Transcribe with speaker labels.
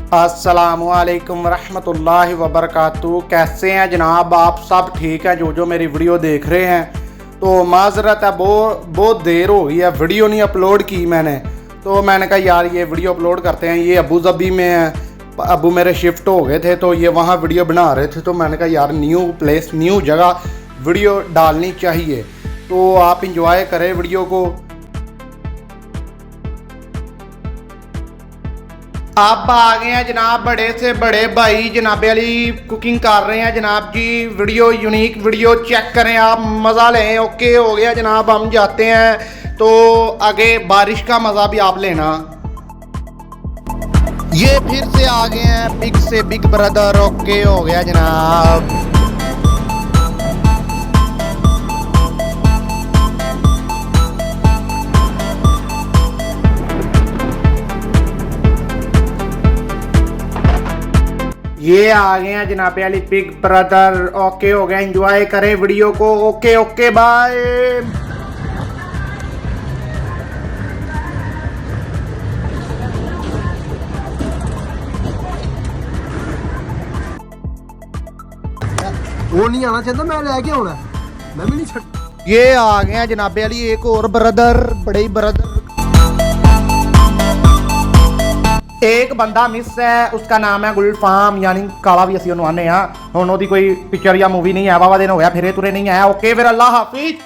Speaker 1: अस्सलामुअलैकुम रहमतुल्लाहि वबरकातुहू। कैसे हैं जनाब आप सब? ठीक है जो मेरी वीडियो देख रहे हैं। तो माजरत है, बहुत देर हो गई है, वीडियो नहीं अपलोड की मैंने। तो मैंने कहा यार ये वीडियो अपलोड करते हैं। ये अबू धाबी में है, अबू मेरे शिफ्ट हो गए थे तो ये वहाँ वीडियो बना रहे थे। तो मैंने कहा यार न्यू प्लेस न्यू जगह वीडियो डालनी चाहिए। तो आप इंजॉय करें वीडियो को। आप आ गए हैं जनाब, बड़े से बड़े भाई जनाब अली कुकिंग कर रहे हैं जनाब जी। वीडियो यूनिक वीडियो चेक करें आप, मज़ा लें। ओके हो गया जनाब, हम जाते हैं तो आगे बारिश का मज़ा भी आप लेना। ये फिर से आ गए हैं बिग से बिग ब्रदर। ओके हो गया जनाब। ये आ गए हैं जनाब अली बिग ब्रदर। ओके हो गया, एंजॉय करें वीडियो को। Okay okay bye.
Speaker 2: वो नहीं आना चाहता, मैं लेके आना, मैं भी नहीं छड़।
Speaker 1: ये आ गए हैं जनाब अली एक और ब्रदर, बड़े ब्रदर। एक बंदा मिस है, उसका नाम है गुलफाम, यानी काला भी असी आने। हाँ, हुण ओहदी कोई पिक्चर या मूवी नहीं है, वावा दिन हो गया फिर तुरे नहीं आया। ओके फिर अल्लाह हाफिज।